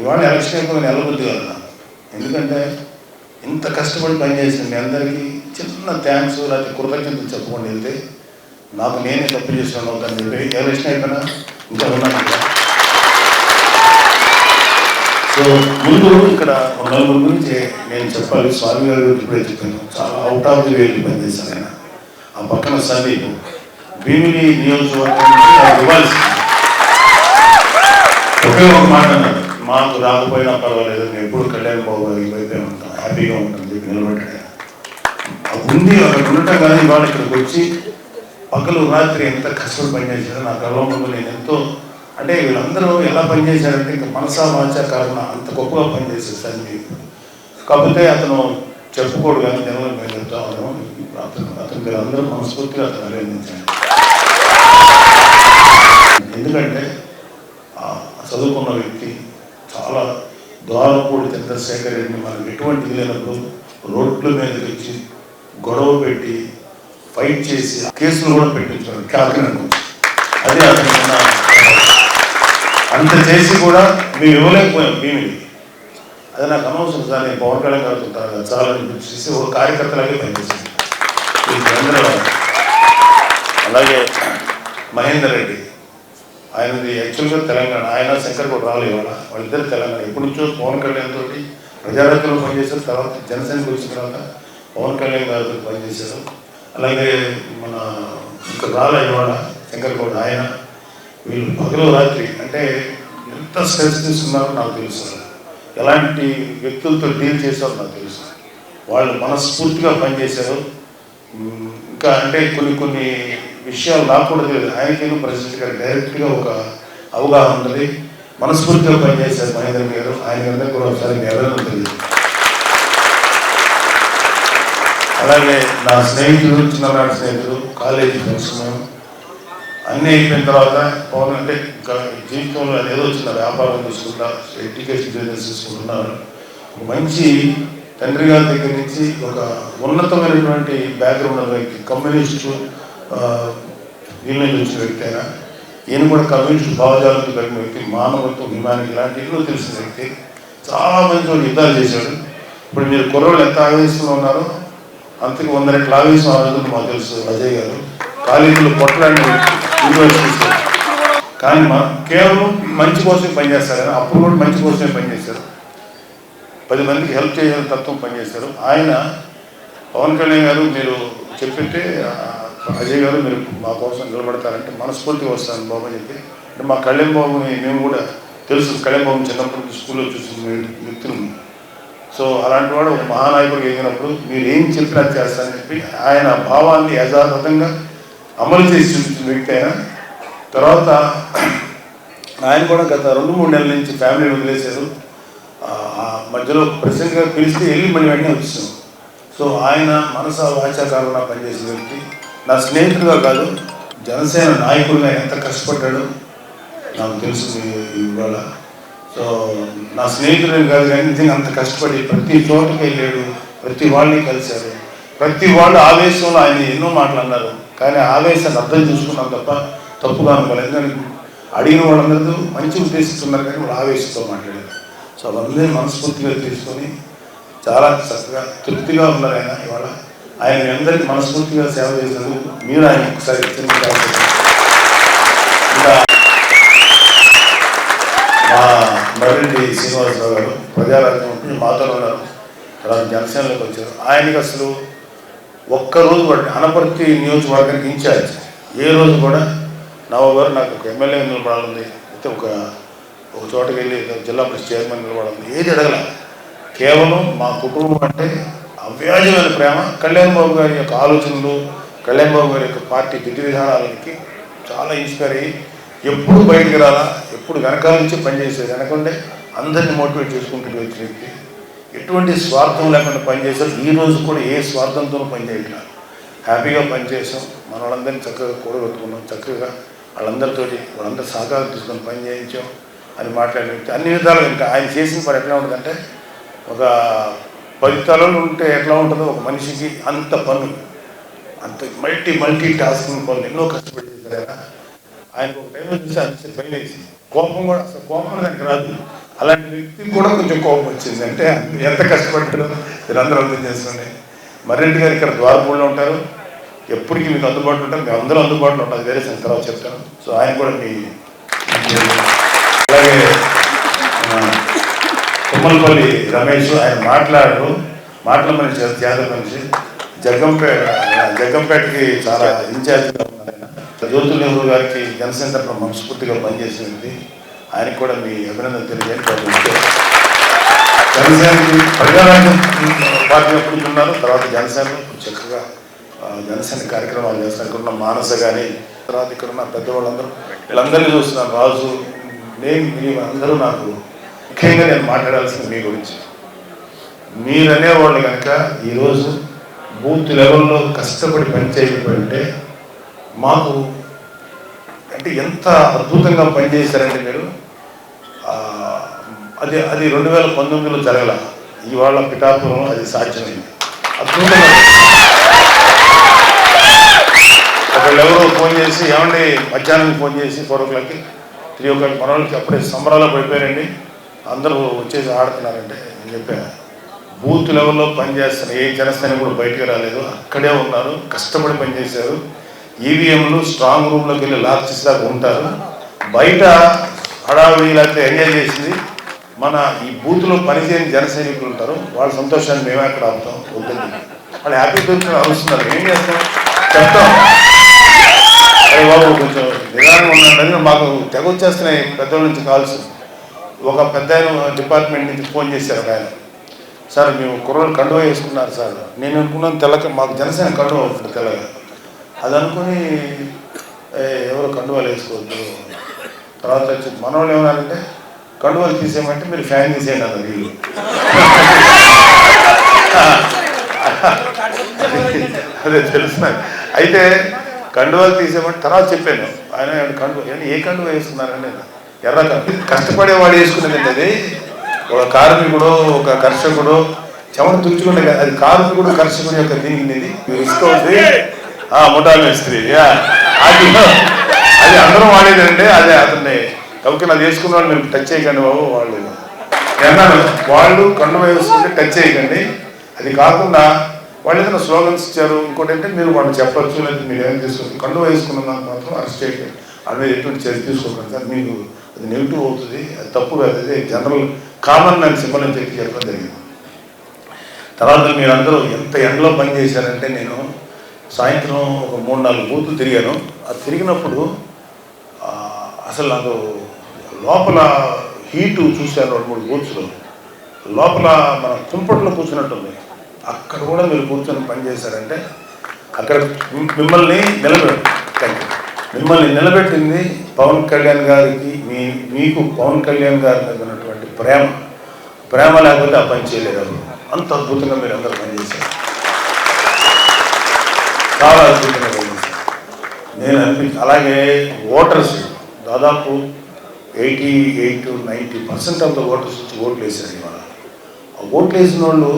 ఇవాళ ఎలక్షన్ అయిపోయి నెలబుద్ధి కదా. ఎందుకంటే ఇంత కష్టపడి పనిచేసిన మీ అందరికీ చిన్న థ్యాంక్స్ లేకపోతే కృతజ్ఞతలు చెప్పుకొని వెళ్తే నాకు నేనే తప్పు చేసినాను అవుతాను చెప్పి ఎలక్షన్ అయిపోయినా ఇంకా ఉన్నాను కదా. సో ముందు ఇక్కడ నలుగురు గురించి నేను చెప్పాలి. స్వామి గారి గురించి ఇప్పుడే చెప్పాను. చాలా అవుట్ ఆఫ్ ది వేలు పనిచేశాను ఆయన. ఆ పక్కన సందీప్ భీమిలి నియోజకవర్గం నుంచి నాకు ఇవ్వాల్సింది ఒకే ఒక మాట అన్నాడు, మాకు రాకపోయినా పర్వాలేదు, నేను ఎప్పుడు కళ్యాణ్ బాబు గారికి వైపే ఉంటాను, హ్యాపీగా ఉంటాను చెప్పి నిలబెట్టాడు. ఉంది అక్కడ ఉండటం కానీ ఇవాళ ఇక్కడికి వచ్చి పగలు రాత్రి ఎంత కష్టపడి పనిచేశారో నా కళ్ళ ముందు నేను ఎంతో, అంటే వీళ్ళందరూ ఎలా పనిచేశారంటే ఇంకా మనసా వాచా కాకుండా అంత గొప్పగా పనిచేశారు సందీప్. కాకపోతే అతను చెప్పుకోడు కానీ జనంలో మేము చెప్తా ఉన్నాం. అతను మీరు అందరూ మనస్ఫూర్తిగా అతను అభినందించండి. ఎందుకంటే చదువుకున్న వ్యక్తి, చాలా ద్వారపూడి చంద్రశేఖర్ రెడ్డిని మనకు ఎటువంటిది లేనప్పుడు రోడ్ల మీదకి వచ్చి గొడవ పెట్టి ఫైట్ చేసి కేసులు కూడా పెట్టించాడు కాకినాడ. అదే అతను అంత చేసి కూడా మేము ఇవ్వలేకపోయాం భీమిని. అది నాకు అనవసరం సార్, నేను పవన్ కళ్యాణ్ గారుతుంటాను చాలా అనిపించేసి ఒక కార్యకర్తలాగే పనిచేసింది. అలాగే మహేందర్ రెడ్డి, ఆయనది యాక్చువల్గా తెలంగాణ, ఆయన శంకర్ కూడా రాలేదు. వాళ్ళిద్దరు తెలంగాణ. ఎప్పటి నుంచో పవన్ కళ్యాణ్ తోటి ప్రజారాజ్యంలో పనిచేశారు. తర్వాత జనసేనకి వచ్చిన తర్వాత పవన్ కళ్యాణ్ గారితో పనిచేశారు. అలాగే మన ఇంకా రాలేవాడ శంకర్ గౌడ్, ఆయన వీళ్ళు పగలు రాత్రి అంటే ఎంత స్ట్రెస్ తీసుకున్నారో నాకు తెలుసు. ఎలాంటి వ్యక్తులతో డీల్ చేశారో నాకు తెలుసు. వాళ్ళు మనస్ఫూర్తిగా పనిచేశారు. ఇంకా అంటే కొన్ని విషయాలు నాకు కూడా తెలియదు. ఆయనకేమో ప్రెసిడెంట్ గారు డైరెక్ట్గా ఒక అవగాహన ఉన్నది. మనస్ఫూర్తిగా పనిచేశారు మహేంద్ర గారు. ఆయన అందరికీ కూడా ఒకసారి ఎవరైనా తెలియదు. అలాగే నా స్నేహితుడు, చిన్ననాటి స్నేహితుడు, కాలేజీ ఫ్రెండ్స్, అన్నీ అయిపోయిన తర్వాత పవన్ అంటే ఇంకా జీవితంలో ఏదో చిన్న వ్యాపారం తీసుకుంటా, ఎడ్యుకేషన్ బిజినెస్ తీసుకుంటున్నారు. ఒక మంచి తండ్రి గారి దగ్గర నుంచి ఒక ఉన్నతమైనటువంటి బ్యాక్గ్రౌండ్ ఉన్న వ్యక్తి, కమ్యూనిస్టు వీళ్ళ నుంచి వచ్చిన వ్యక్తి అయినా, ఈయన కూడా కమ్యూనిస్టు భావజాలంతో కలిగిన వ్యక్తి, మానవత్వం, హ్యుమానిటీ ఇలాంటి ఎన్నో తెలిసిన వ్యక్తి. చాలా మంది యుద్ధాలు చేశాడు. ఇప్పుడు మీరు కుర్రోళ్ళు ఎంత ఆవేశంలో ఉన్నారో అంతకు 100 రెట్ల ఆవేశం ఆవేదన మాకు తెలుసు. అజయ్ గారు కాలేజీలో కొట్లాడిన యూనివర్సిటీస్, కానీ కేవలం మంచి కోసమే పనిచేస్తారు కదా. అప్పుడు కూడా మంచి కోసమే పనిచేశారు. 10 మందికి హెల్ప్ చేయాలని తత్వం పనిచేశారు. ఆయన పవన్ కళ్యాణ్ గారు మీరు చెప్పితే అజయ్ గారు మీరు మా కోసం నిలబడతారంటే మనస్ఫూర్తిగా వస్తాను బాబు అని చెప్పి. అంటే మా కళ్యాణ్ బాబుని మేము కూడా తెలుసు. కళ్యాణ్ బాబుని చిన్నప్పటి స్కూల్లో చూసిన వ్యక్తులు. సో అలాంటి వాడు ఒక మహానాయకుడికి ఎగినప్పుడు మీరు ఏం చెప్పినా చేస్తారని చెప్పి ఆయన భావాన్ని యథాతథంగా అమలు చేసి చూపించిన వ్యక్తి అయినా. తర్వాత ఆయన కూడా గత 2-3 నెలల నుంచి ఫ్యామిలీ వదిలేశారు. మధ్యలో ప్రెసిడెంట్గా పిలిస్తే వెళ్ళి మళ్ళీ వెంటనే వచ్చాం. సో ఆయన మనసా వాచాకారంగా పనిచేసిన వ్యక్తి. నా స్నేహితుడుగా కాదు, జనసేన నాయకుడిగా ఎంత కష్టపడ్డాడు నాకు తెలుసు ఇవాళ. సో నా స్నేహితుడు కాదు కానీ నిజంగా అంత కష్టపడి ప్రతి చోటకి వెళ్ళాడు, ప్రతి వాళ్ళని కలిశారు. ప్రతి వాళ్ళు ఆవేశంలో ఆయన ఎన్నో మాటలు అన్నారు, కానీ ఆవేశాన్ని అర్థం చేసుకున్నాం తప్ప తప్పుగా అనుకోలేదు. ఎందుకంటే అడిగిన వాళ్ళందరూ మంచి ఉద్దేశిస్తున్నారు కానీ వాళ్ళు ఆవేశంతో మాట్లాడారు. సో అవన్నీ మనస్ఫూర్తిగా తీసుకొని చాలా చక్కగా తృప్తిగా ఉన్నారు ఆయన. ఇవాళ ఆయన అందరికీ మనస్ఫూర్తిగా సేవ చేసినందుకు మీరు ఆయన ఒకసారి ఇంకా మా మర్రెడ్డి శ్రీనివాసరావు గారు ప్రజారాజ్యం మాతో ఉన్నారు. తర్వాత జనసేనలోకి వచ్చారు. ఆయనకి అసలు ఒక్కరోజు కూడా అనపర్తి నియోజకవర్గానికి ఇన్ఛార్జ్, ఏ రోజు కూడా నవ్వు గారు నాకు ఒక ఎమ్మెల్యే నిలబడాలి, అయితే ఒక చోటకి వెళ్ళి జిల్లా పరిషత్ చైర్మన్ నిలబడాలి, ఏది అడగల. కేవలం మా కుటుంబం అంటే అవ్యాజమైన ప్రేమ. కళ్యాణ్ బాబు గారి యొక్క ఆలోచనలు, కళ్యాణ్ బాబు గారి యొక్క పార్టీ విధి విధానాలకి చాలా ఇన్స్పైర్ అయ్యి ఎప్పుడు బయటికి రాలా, ఎప్పుడు వెనకాల నుంచి పనిచేసేది, వెనకంటే అందరినీ మోటివేట్ చేసుకుంటూ వచ్చిన వ్యక్తి. ఎటువంటి స్వార్థం లేకుండా పనిచేశారు. ఈ రోజు కూడా ఏ స్వార్థంతోనూ పనిచేయట్లేదు. హ్యాపీగా పనిచేసాం. మన వాళ్ళందరినీ చక్కగా కూడగొట్టుకున్నాం. చక్కగా వాళ్ళందరితోటి వాళ్ళందరూ సహకారం తీసుకొని పని చేయించాం అని మాట్లాడిన వ్యక్తి. అన్ని విధాలుగా ఇంకా ఆయన చేసిన పని ఎట్లా ఉంటుందంటే, ఒక 10 తలలు ఉంటే ఎట్లా ఉంటుందో ఒక మనిషికి అంత పనులు, అంత మల్టీ టాస్కింగ్ పనులు ఎన్నో కష్టపడి చేశారు. ఆయనకు ఒక టైంలో చూసి అంత భయం వేసి కోపం కూడా అసలు కోపం దానికి రాదు. అలాంటి వ్యక్తికి కూడా కొంచెం కోపం వచ్చింది. అంటే ఎంత కష్టపడ్డాడో మీరందరూ అర్థం చేసుకోండి. మర్రెడ్డి గారు ఇక్కడ ద్వారపూడిలో ఉంటారు, ఎప్పటికీ మీకు అందుబాటులో ఉంటారు, మేము అందరూ అందుబాటులో ఉంటారు, వేరే సంగతి తర్వాత చెప్తాను. సో ఆయన కూడా మీ అలాగే తుమ్మలపల్లి రమేష్, ఆయన మాటల మనిషి, జాతర మనిషి, జగ్గంపేటకి చాలా ఇన్ఛార్జ్గా ఉన్నారు ఆయన. జ్యోతుల నెహ్రూ గారికి జనసేన తరఫున మనస్ఫూర్తిగా పనిచేసింది, ఆయనకు కూడా మీ అభినందన తెలియజేయండి. జనసేనకి ప్రజారాజ్యం పార్టీ ఎప్పుడు ఉన్నారు, తర్వాత జనసేన చక్కగా జనసేన కార్యక్రమాలు చేస్తున్నారు. ఇక్కడ ఉన్న మానస కానీ, తర్వాత ఇక్కడ ఉన్న పెద్దవాళ్ళందరూ, వీళ్ళందరినీ చూస్తున్నాను. రాజు, నేను అందరూ నాకు ముఖ్యంగా నేను మాట్లాడాల్సింది మీ గురించి. మీరనేవాళ్ళు కనుక ఈరోజు బూత్ లెవెల్లో కష్టపడి పనిచేయకపోతే మాకు అంటే ఎంత అద్భుతంగా పనిచేశారంటే మీరు. అది 2019లో జరగల, ఇవాళ పిఠాపురం అది సాధ్యమైంది. అద్భుతంగా ఒకళ్ళెవరో ఫోన్ చేసి, ఏమండి మధ్యాహ్నం ఫోన్ చేసి 4 o'clockకి 3 o'clock మన వాళ్ళకి అప్పుడే సంబరాలు పడిపోయారండి, అందరూ వచ్చేసి ఆడుతున్నారంటే నేను చెప్పాను, బూత్ లెవెల్లో పనిచేస్తున్న ఏ జనసేన కూడా బయటకు రాలేదు, అక్కడే ఉన్నారు, కష్టపడి పనిచేశారు. ఈవీఎంలు స్ట్రాంగ్ రూమ్లోకి వెళ్ళి లాక్ చేసేలాగా ఉంటారు, బయట హడావిడి లేకపోతే ఎంజాయ్ చేసింది మన ఈ బూత్లో పనిచేయని జన సైనికులు ఉంటారు. వాళ్ళ సంతోషాన్ని మేమే అక్కడ ఆపుతాం, వద్దండి వాళ్ళు హ్యాపీ దొరికిన అరుస్తున్నారు, ఏం చేస్తాం చెప్తాం. అరే బాబు కొంచెం నిదానంగా ఉన్నాడని మాకు తెగ వచ్చేస్తున్నాయి పెద్దవాళ్ళ నుంచి కాల్స్. ఒక పెద్ద డిపార్ట్మెంట్ నుంచి ఫోన్ చేశారు ఆయన, సార్ మేము కుర్రోళ్ళు కండువ వేసుకున్నారు సార్. నేను అనుకున్నాను తెల్లక, మాకు జనసేన కండువ ఉంటుంది తెల్లగా, అది అనుకుని ఎవరు కండువాలు వేసుకోవద్దు. తర్వాత వచ్చి మన వాళ్ళు ఏమన్నారంటే కండువాలు తీసేయమంటే మీరు ఫ్యాన్ తీసేయండి అన్నారు వీళ్ళు. అదే తెలుసు. అయితే కండువాలు తీసేయమంటే తర్వాత చెప్పాను, ఆయన కండువ ఏ కండువ వేసుకున్నారని, ఎర్ర కష్టపడేవాడు వేసుకునేది అది. ఒక కార్మికుడు, ఒక కర్షకుడు చెమట తుడుచుకుంటే అది కార్మికుడు కర్షకుడు యొక్క దీనికి ఇస్తుంది ముఠా మేస్త్రి, అది అందరం వాడేదండి. అదే అతన్ని కాబట్టి అది వేసుకున్న వాళ్ళు మీరు టచ్ చేయకండి బాబు, వాళ్ళు అన్నాను, వాళ్ళు కండువ వేసుకుంటే టచ్ చేయకండి. అది కాకుండా వాళ్ళు ఏదైనా స్లోగన్స్ ఇచ్చారు, ఇంకోటి అంటే మీరు వాళ్ళు చెప్పచ్చు, లేదా మీరు ఏమైనా తీసుకుంటారు, కండువ వేసుకున్న దానికి మాత్రం అరెస్ట్ చేయకండి, అదే ఎటువంటి చర్య తీసుకోకండి సార్, మీకు అది నెగిటివ్ అవుతుంది, అది తప్పు కాదు, అదే జనరల్ కామన్ అని సింబల్ అని చెప్పి చెప్పడం జరిగింది. తర్వాత మీరందరూ ఎంత ఎండలో పనిచేశారంటే, నేను సాయంత్రం ఒక 3-4 బూతులు తిరిగాను. అది తిరిగినప్పుడు అసలు నాకు లోపల హీటు చూశాను. 2-3 బూత్స్లో లోపల మన కుంపట్లో కూర్చున్నట్టుంది. అక్కడ కూడా మీరు కూర్చొని పనిచేశారంటే, అక్కడ మిమ్మల్ని నిలబెట్టింది పవన్ కళ్యాణ్ గారికి, మీకు పవన్ కళ్యాణ్ గారి మీద ఉన్నటువంటి ప్రేమ లేకపోతే ఆ పని చేయలేదు. అంత అద్భుతంగా మీరు అందరూ పనిచేశారు, చాలా అద్భుతంగా పనిచేశారు. నేను అలాగే ఓటర్స్ దాదాపు 88-90% ఆఫ్ ద ఓటర్స్ వచ్చి ఓట్లు వేశారు. ఇవాళ ఆ ఓట్లు వేసిన వాళ్ళు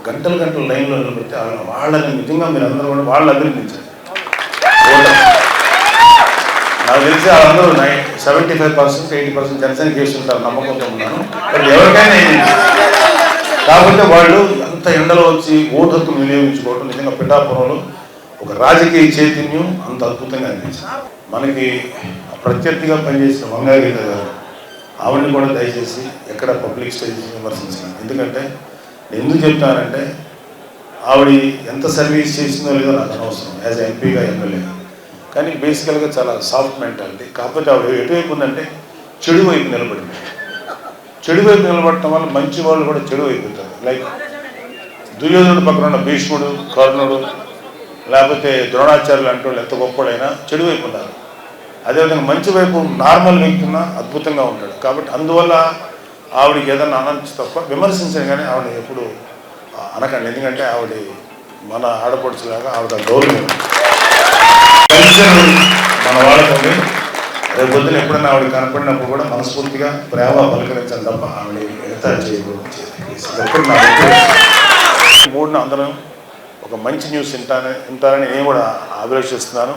గంటలు లైన్లో నిలబెడితే వాళ్ళని నిజంగా మీరు అందరూ కూడా వాళ్ళు అభినందించారు. నాకు తెలిసి వాళ్ళందరూ 75%-80% జనసేన చేస్తుంటారు, నమ్మకంతో ఉన్నాను. బట్ ఎవరికైనా కాబట్టి వాళ్ళు అంత ఎండలో వచ్చి ఓటు హక్కును వినియోగించుకోవడం నిజంగా పిఠాపురంలో ఒక రాజకీయ చైతన్యం అంత అద్భుతంగా అనిపించింది. మనకి ప్రత్యర్థిగా పనిచేసిన వంగాగీత గారు, ఆవిడని కూడా దయచేసి ఎక్కడ పబ్లిక్ స్టేజ్ విమర్శించాను. ఎందుకంటే నేను ఎందుకు చెప్తానంటే, ఆవిడ ఎంత సర్వీస్ చేసిందో లేదో నాకు అనవసరం, యాజ్ ఎంపీగా ఎమ్మెల్యేగా, కానీ బేసికల్గా చాలా సాఫ్ట్ మెంటాలిటీ. కాకపోతే ఆవిడ ఎటువైపు ఉందంటే చెడు వైపు నిలబడింది. చెడు వైపు నిలబడటం వల్ల మంచి వాళ్ళు కూడా చెడు అయిపోతారు. లైక్ దుర్యోధనుడు పక్కన ఉన్న భీష్ముడు, కర్ణుడు, లేకపోతే ద్రోణాచార్యులు అంటే వాళ్ళు ఎంత గొప్పడైనా చెడు వైపు ఉన్నారు. అదేవిధంగా మంచి వైపు నార్మల్ వ్యక్తి ఉన్నా అద్భుతంగా ఉంటాడు. కాబట్టి అందువల్ల ఆవిడకి ఏదన్నా అనొచ్చు తప్ప విమర్శించాను, కానీ ఆవిడ ఎప్పుడు అనకండి. ఎందుకంటే ఆవిడ మన ఆడపడుచులాగా ఆవిడ గౌరవం మన వాళ్ళకి. రేపు పొద్దున ఎప్పుడైనా ఆవిడ కనపడినప్పుడు కూడా మనస్ఫూర్తిగా ప్రేమ పలకరించాలి తప్ప ఆవిడ ఎంత చేయకూడదు. 3న అందరం ఒక మంచి న్యూస్ వింటారని నేను కూడా అభిలషిస్తున్నాను.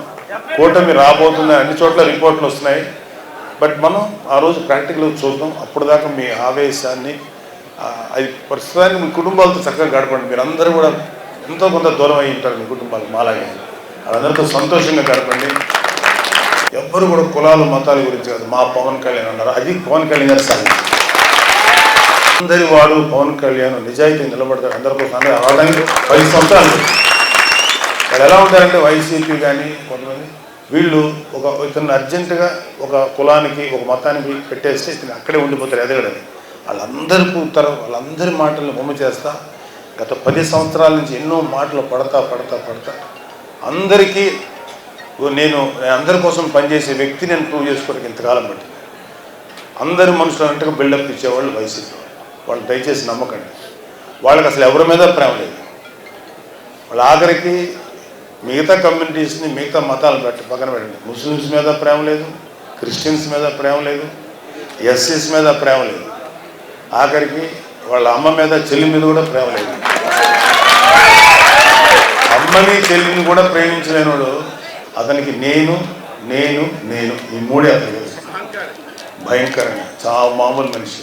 కూటమి రాబోతుందని అన్ని చోట్ల రిపోర్ట్లు వస్తున్నాయి. బట్ మనం ఆ రోజు ప్రాక్టికల్గా చూద్దాం. అప్పుడు దాకా మీ ఆవేశాన్ని అది ప్రస్తుతానికి మీ కుటుంబాలతో చక్కగా గడపండి. మీరు అందరూ కూడా ఎంతో కొంత దూరం అయి ఉంటారు మీ కుటుంబాలు మాలాగే. వాళ్ళందరితో సంతోషంగా గడపండి. ఎవ్వరు కూడా కులాలు మతాల గురించి కాదు. మా పవన్ కళ్యాణ్ అన్నారు, అది పవన్ కళ్యాణ్ గారు సార్. అందరి వాడు పవన్ కళ్యాణ్ నిజాయితీ నిలబడతాడు అందరి కోసం. అందరూ అవడానికి 10 సంవత్సరాలు వాళ్ళు ఎలా ఉంటారంటే వైసీపీ కానీ కొంతమంది వీళ్ళు ఇతను అర్జెంటుగా ఒక కులానికి ఒక మతానికి పెట్టేస్తే ఇతను అక్కడే ఉండిపోతారు ఎదగడని. వాళ్ళందరి మాటలను బొమ్మ చేస్తా గత 10 సంవత్సరాల నుంచి ఎన్నో మాటలు పడతా అందరికీ నేను అందరి కోసం పనిచేసే వ్యక్తి నేను ప్రూవ్ చేసుకోవడానికి ఇంతకాలం పట్టింది. అందరి మనుషులు అంతగా బిల్డప్ ఇచ్చేవాళ్ళు వైసీపీ వాళ్ళు. దయచేసి నమ్మకండి. వాళ్ళకి అసలు ఎవరి మీద ప్రేమ లేదు. వాళ్ళ ఆఖరికి మిగతా కమ్యూనిటీస్ని మిగతా మతాలు పక్కన పెట్టండి. ముస్లిమ్స్ మీద ప్రేమ లేదు, క్రిస్టియన్స్ మీద ప్రేమ లేదు, ఎస్సీస్ మీద ప్రేమ లేదు, ఆఖరికి వాళ్ళ అమ్మ మీద చెల్లి మీద కూడా ప్రేమ లేదు. అమ్మని చెల్లిని కూడా ప్రేమించలేనివాడు అతనికి నేను ఈ మూడే అతనికి భయంకరంగా చాలా మామూలు మనిషి.